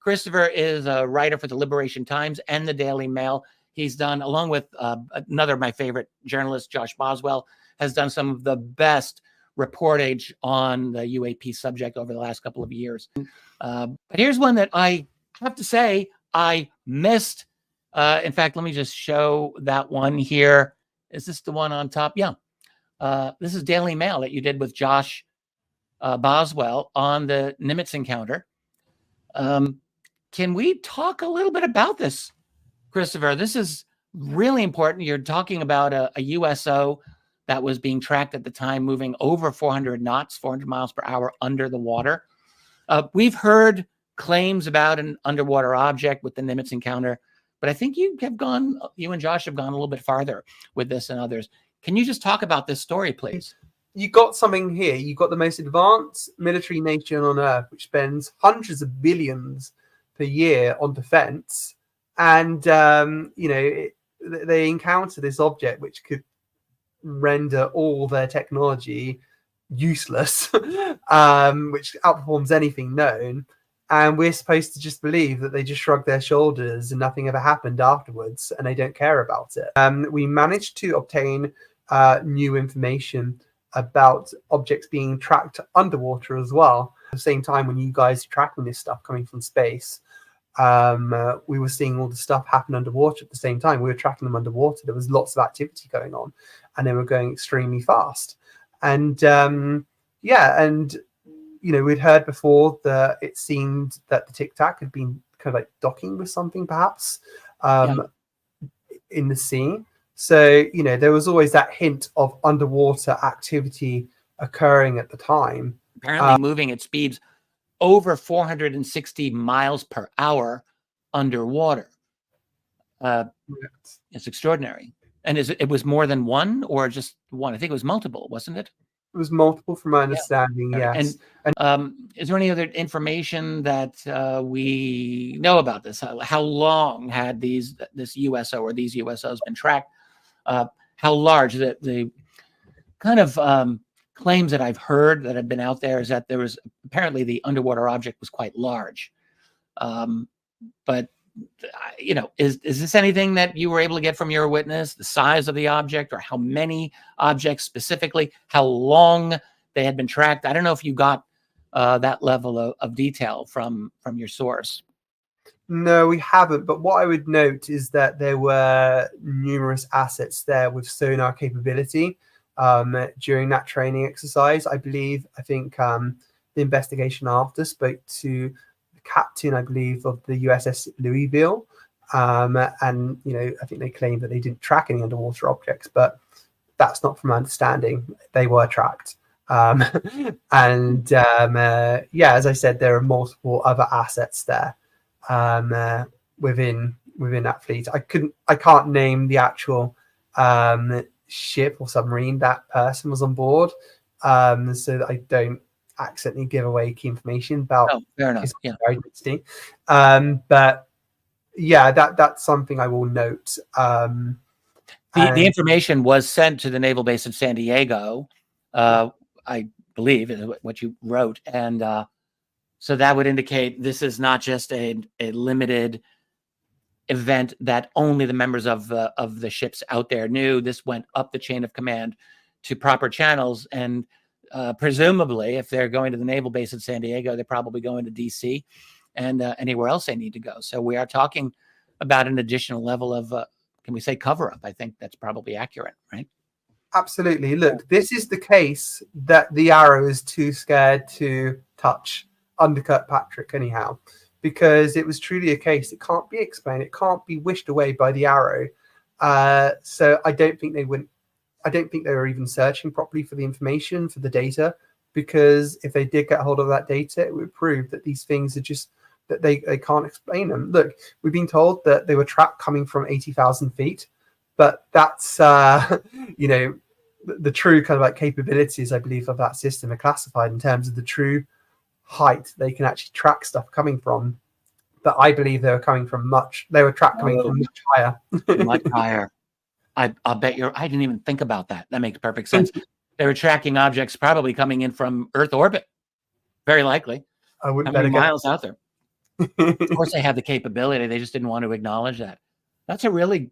Christopher is a writer for the Liberation Times and the Daily Mail. He's done, along with another of my favorite journalists, Josh Boswell, has done some of the best reportage on the UAP subject over the last couple of years. But here's one that I have to say I missed. In fact, let me just show that one here. Is this the one on top? Yeah. This is Daily Mail that you did with Josh Boswell on the Nimitz Encounter. Can we talk a little bit about this, Christopher? This is really important. You're talking about a USO that was being tracked at the time, moving over 400 knots, 400 miles per hour under the water. We've heard claims about an underwater object with the Nimitz Encounter, but I think you and Josh have gone a little bit farther with this than others. Can you just talk about this story, please? You got something here. You got the most advanced military nation on Earth, which spends hundreds of billions per year on defense, and they encounter this object which could render all their technology useless, which outperforms anything known. And we're supposed to just believe that they just shrug their shoulders and nothing ever happened afterwards, and they don't care about it. We managed to obtain new information about objects being tracked underwater as well. At the same time, when you guys are tracking this stuff coming from space, we were seeing all the stuff happen underwater at the same time. We were tracking them underwater. There was lots of activity going on, and they were going extremely fast. And we'd heard before that it seemed that the Tic Tac had been kind of like docking with something, perhaps, in the sea. So, there was always that hint of underwater activity occurring at the time. Apparently moving at speeds over 460 miles per hour underwater. It's extraordinary. And it was more than one or just one? I think it was multiple, wasn't it? It was multiple from my understanding, yes. And is there any other information that we know about this? How long had this USO or these USOs been tracked? How large? The kind of claims that I've heard that have been out there is that there was apparently the underwater object was quite large. But is this anything that you were able to get from your witness, the size of the object or how many objects specifically, how long they had been tracked? I don't know if you got that level of detail from your source. No, we haven't. But what I would note is that there were numerous assets there with sonar capability during that training exercise. I think the investigation after spoke to captain, I believe, of the USS Louisville, and I think they claimed that they didn't track any underwater objects, but that's not from my understanding. They were tracked, as I said, there are multiple other assets there within that fleet. I can't name the actual ship or submarine that person was on board, so that I don't accidentally give away key information about his identity. But that's something I will note. The information was sent to the naval base of San Diego, I believe is what you wrote, and so that would indicate this is not just a limited event that only the members of the ships out there knew. This went up the chain of command to proper channels, and presumably, if they're going to the naval base in San Diego, they're probably going to DC and anywhere else they need to go. So we are talking about an additional level of, can we say, cover-up? I think that's probably accurate, right? Absolutely. Look, this is the case that the Arrow is too scared to touch Undercut Patrick anyhow, because it was truly a case that can't be explained. It can't be wished away by the Arrow. So I don't think they went. I don't think they were even searching properly for the information, for the data, because if they did get hold of that data, it would prove that these things are just, that they can't explain them. Look, we've been told that they were tracked coming from 80,000 feet, but that's, the true kind of like capabilities, I believe, of that system are classified in terms of the true height they can actually track stuff coming from. But I believe they were coming from tracked coming from much higher. Much higher. I'll bet I didn't even think about that. That makes perfect sense. They were tracking objects probably coming in from Earth orbit. Very likely. I wouldn't How bet many against miles out there? Of course, they have the capability. They just didn't want to acknowledge that. That's a really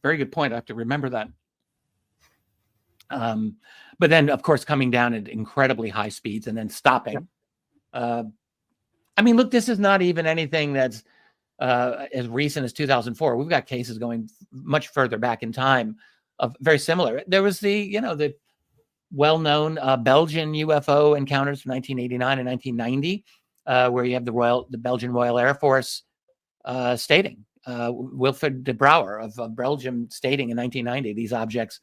very good point. I have to remember that. But then, of course, coming down at incredibly high speeds and then stopping. I mean, look, this is not even anything that's as recent as 2004. We've got cases going much further back in time of very similar. There was the well-known Belgian UFO encounters from 1989 and 1990, where you have the Belgian Royal Air Force stating, Wilfred de Brouwer of Belgium stating in 1990 these objects.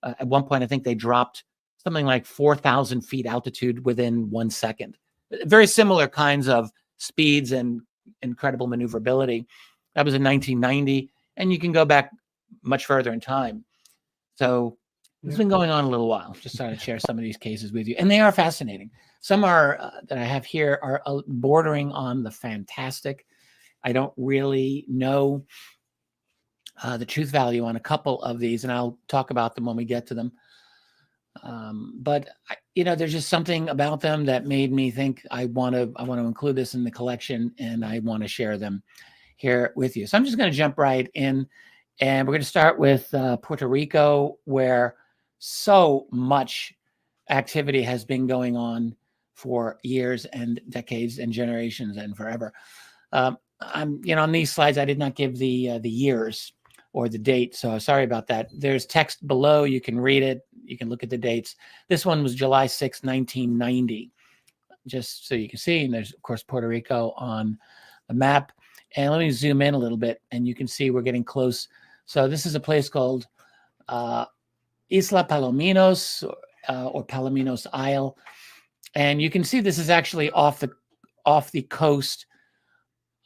At one point, I think they dropped something like 4,000 feet altitude within 1 second. Very similar kinds of speeds and incredible maneuverability. That was in 1990, and you can go back much further in time. So it's been going on a little while. Just trying to share some of these cases with you, and they are fascinating. Some are that I have here are bordering on the fantastic. I don't really know the truth value on a couple of these, and I'll talk about them when we get to them. But there's just something about them that made me think I want to include this in the collection, and I want to share them here with you. So I'm just going to jump right in, and we're going to start with Puerto Rico, where so much activity has been going on for years and decades and generations and forever. On these slides, I did not give the years or the date, so sorry about that. There's text below. You can read it. You can look at the dates. This one was July 6, 1990, just so you can see. And there's, of course, Puerto Rico on the map. And let me zoom in a little bit, and you can see we're getting close. So this is a place called Isla Palominos or Palominos Isle. And you can see this is actually off the coast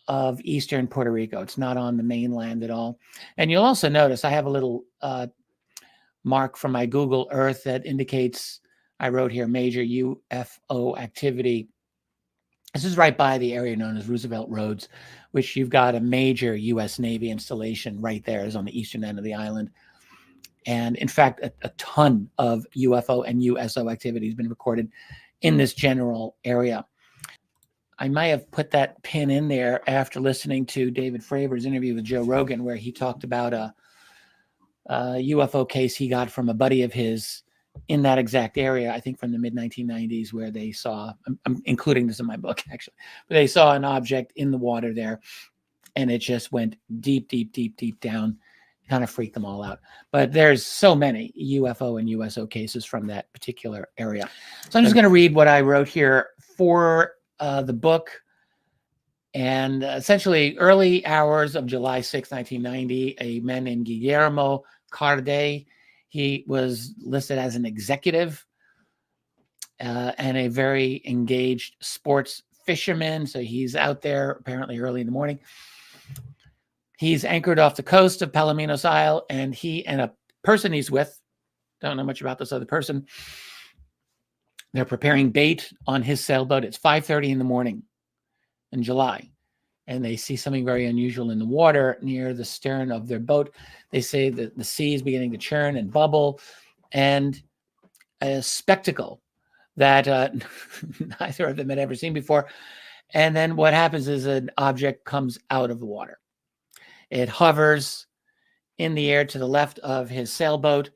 of eastern Puerto Rico. It's not on the mainland at all. And you'll also notice I have a little mark from my Google Earth that indicates, I wrote here, major UFO activity. This is right by the area known as Roosevelt Roads, which you've got a major U.S. Navy installation right there, is on the eastern end of the island. And in fact, a ton of UFO and USO activity has been recorded in this general area. I might have put that pin in there after listening to David Fravor's interview with Joe Rogan, where he talked about a UFO case he got from a buddy of his in that exact area, I think from the mid-1990s, where they saw, I'm including this in my book actually, but they saw an object in the water there, and it just went deep, deep, deep, deep down, kind of freaked them all out. But there's so many UFO and USO cases from that particular area. So I'm just going to read what I wrote here for the book. And essentially, early hours of July 6, 1990, a man named Guillermo Carde, he was listed as an executive and a very engaged sports fisherman. So he's out there apparently early in the morning. He's anchored off the coast of Palominos Isle, and he and a person he's with, don't know much about this other person, they're preparing bait on his sailboat. It's 5:30 in the morning in July, and they see something very unusual in the water near the stern of their boat. They say that the sea is beginning to churn and bubble, and a spectacle that neither of them had ever seen before. And then what happens is an object comes out of the water. It hovers in the air to the left of his sailboat.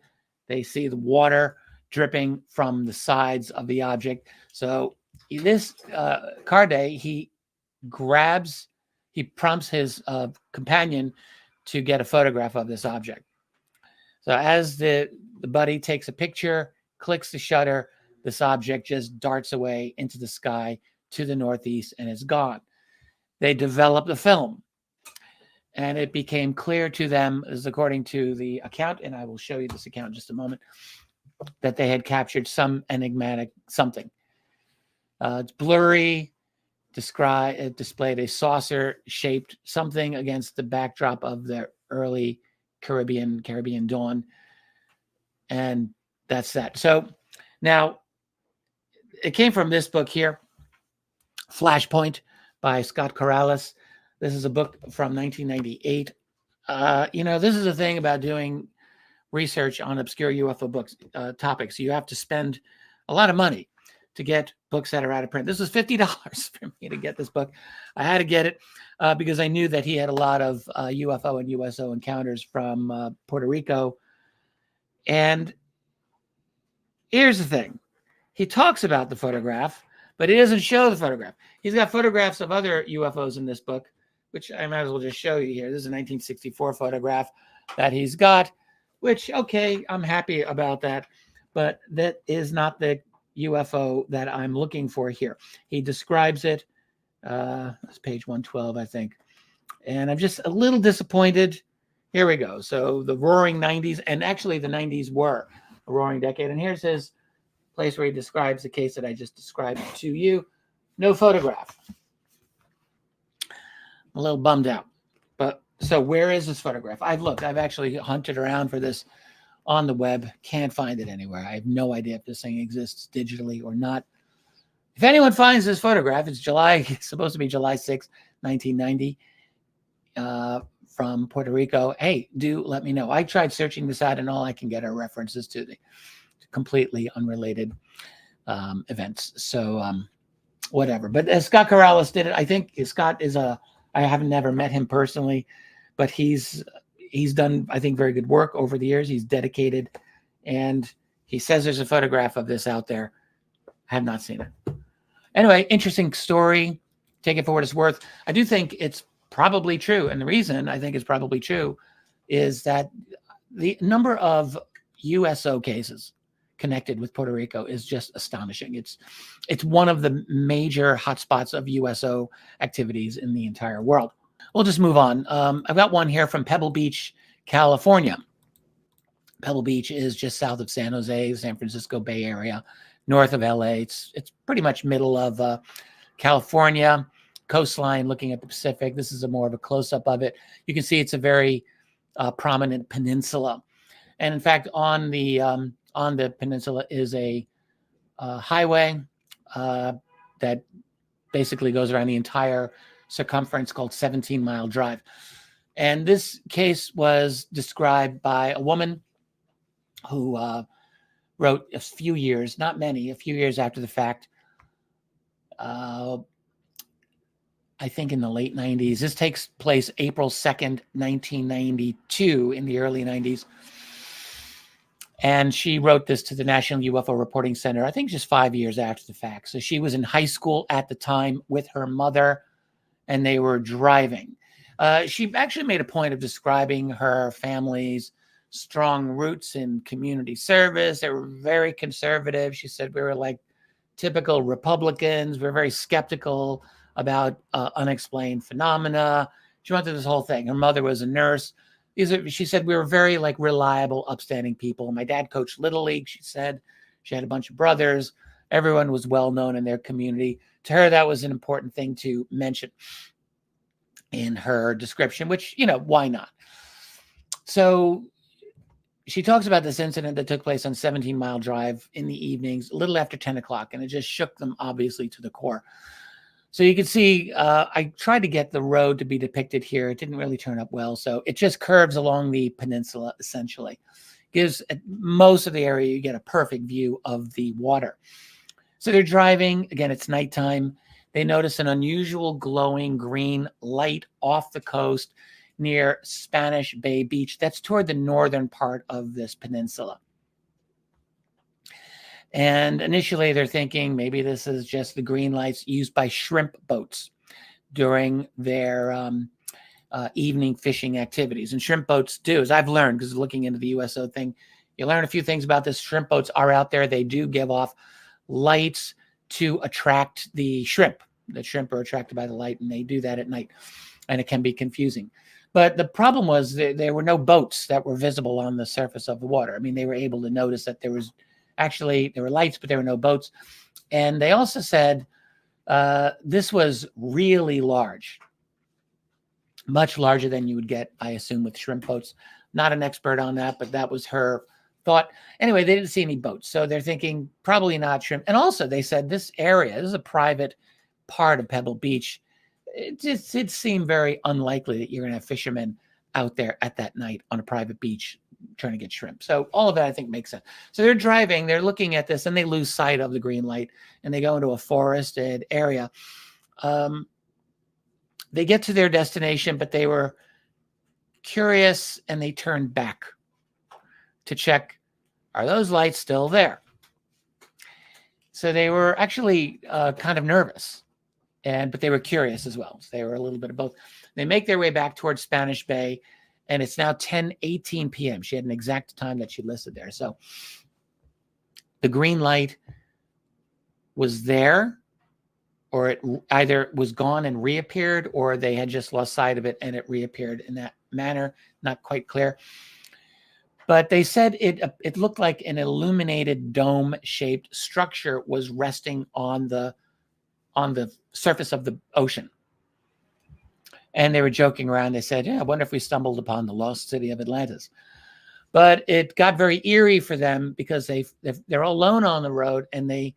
They see the water dripping from the sides of the object. So this Carde, he prompts his companion to get a photograph of this object. So as the buddy takes a picture, clicks the shutter, this object just darts away into the sky to the northeast and is gone. They develop the film, and it became clear to them, as according to the account, and I will show you this account in just a moment, that they had captured some enigmatic something. It's blurry, it displayed a saucer-shaped something against the backdrop of the early Caribbean dawn, and that's that. So now it came from this book here, Flashpoint by Scott Corrales. This is a book from 1998. This is the thing about doing research on obscure UFO books topics. You have to spend a lot of money to get books that are out of print. This was $50 for me to get this book. I had to get it because I knew that he had a lot of UFO and USO encounters from Puerto Rico. And here's the thing. He talks about the photograph, but he doesn't show the photograph. He's got photographs of other UFOs in this book, which I might as well just show you here. This is a 1964 photograph that he's got, which, okay, I'm happy about that, but that is not the UFO that I'm looking for here. He describes it. That's page 112, I think. And I'm just a little disappointed. Here we go. So the roaring 90s, and actually the 90s were a roaring decade. And here's his place where he describes the case that I just described to you. No photograph. I'm a little bummed out. But so where is this photograph? I've looked. I've actually hunted around for this on the web. Can't find it anywhere. I have no idea if this thing exists digitally or not. If anyone finds this photograph, it's supposed to be July 6, 1990, from Puerto Rico. Hey, do let me know. I tried searching this out, and all I can get are references to the completely unrelated events. So whatever. But Scott Corrales did it. I think Scott is I have never met him personally, but he's done, I think, very good work over the years. He's dedicated, and he says there's a photograph of this out there. I have not seen it. Anyway, interesting story. Take it for what it's worth. I do think it's probably true. And the reason I think it's probably true is that the number of USO cases connected with Puerto Rico is just astonishing. It's one of the major hotspots of USO activities in the entire world. We'll just move on. I've got one here from Pebble Beach, California. Pebble Beach is just south of San Jose, San Francisco Bay Area, north of LA. It's pretty much middle of California coastline, looking at the Pacific. This is more of a close-up of it. You can see it's a very prominent peninsula, and in fact, on the peninsula is a highway that basically goes around the entire circumference, called 17 Mile Drive. And this case was described by a woman who wrote a few years, not many, a few years after the fact. I think in the late 90s. This takes place April 2nd, 1992, in the early 90s. And she wrote this to the National UFO Reporting Center, I think just 5 years after the fact. So she was in high school at the time with her mother, and they were driving. She actually made a point of describing her family's strong roots in community service. They were very conservative. She said we were like typical Republicans. We were very skeptical about unexplained phenomena. She went through this whole thing. Her mother was a nurse. She said we were very like reliable, upstanding people. My dad coached Little League, she said. She had a bunch of brothers. Everyone was well known in their community. To her, that was an important thing to mention in her description, which, why not? So she talks about this incident that took place on 17 Mile Drive in the evenings, a little after 10 o'clock, and it just shook them, obviously, to the core. So you can see, I tried to get the road to be depicted here. It didn't really turn up well. So it just curves along the peninsula, essentially. Gives most of the area, you get a perfect view of the water. So they're driving. Again, it's nighttime. They notice an unusual glowing green light off the coast near Spanish Bay Beach. That's toward the northern part of this peninsula. And initially, they're thinking maybe this is just the green lights used by shrimp boats during their evening fishing activities. And shrimp boats do, as I've learned, because looking into the USO thing, you learn a few things about this. Shrimp boats are out there. They do give off lights to attract the shrimp. The shrimp are attracted by the light, and they do that at night. And it can be confusing. But the problem was there were no boats that were visible on the surface of the water. I mean, they were able to notice that there were lights, but there were no boats. And they also said this was really large, much larger than you would get, I assume, with shrimp boats. Not an expert on that, but that was her thought. Anyway, they didn't see any boats. So they're thinking probably not shrimp. And also they said this is a private part of Pebble Beach. It seemed very unlikely that you're going to have fishermen out there at that night on a private beach trying to get shrimp. So all of that, I think, makes sense. So they're driving, they're looking at this, and they lose sight of the green light, and they go into a forested area. They get to their destination, but they were curious, and they turned back to check, are those lights still there? So they were actually kind of nervous, but they were curious as well. So they were a little bit of both. They make their way back towards Spanish Bay, and it's now 10:18 p.m. She had an exact time that she listed there. So the green light was there, or it either was gone and reappeared, or they had just lost sight of it and it reappeared in that manner. Not quite clear. But they said it looked like an illuminated dome-shaped structure was resting on the surface of the ocean. And they were joking around. They said, yeah, I wonder if we stumbled upon the lost city of Atlantis. But it got very eerie for them because they're alone on the road, and they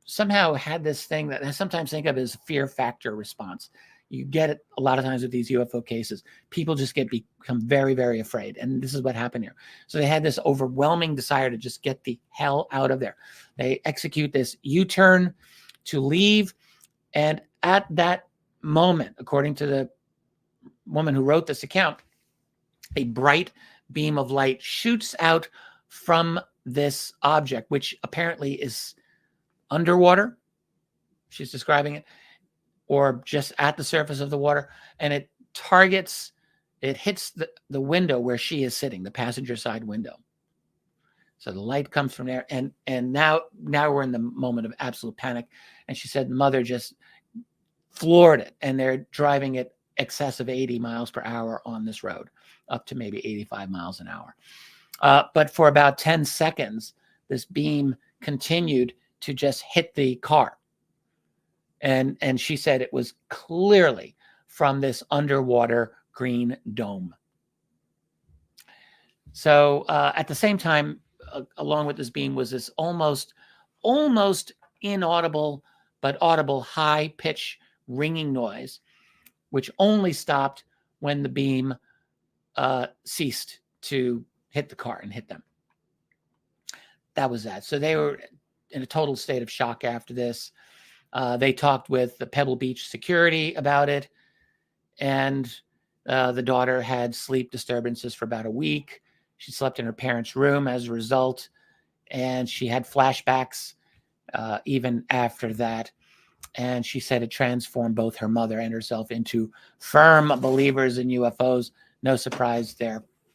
somehow had this thing that I sometimes think of as fear factor response. You get it a lot of times with these UFO cases. People just become very, very afraid. And this is what happened here. So they had this overwhelming desire to just get the hell out of there. They execute this U-turn to leave. And at that moment, according to the woman who wrote this account, a bright beam of light shoots out from this object, which apparently is underwater. She's describing it, or just at the surface of the water, and it hits the window where she is sitting, the passenger side window. So the light comes from there, and now we're in the moment of absolute panic. And she said mother just floored it, and they're driving at excess of 80 miles per hour on this road, up to maybe 85 miles an hour. But for about 10 seconds, this beam continued to just hit the car. And she said it was clearly from this underwater green dome. So at the same time, along with this beam was this almost inaudible but audible high pitch ringing noise, which only stopped when the beam ceased to hit the car and hit them. That was that. So they were in a total state of shock after this. They talked with the Pebble Beach security about it, and the daughter had sleep disturbances for about a week. She slept in her parents' room as a result, and she had flashbacks even after that. And she said it transformed both her mother and herself into firm believers in UFOs. No surprise there.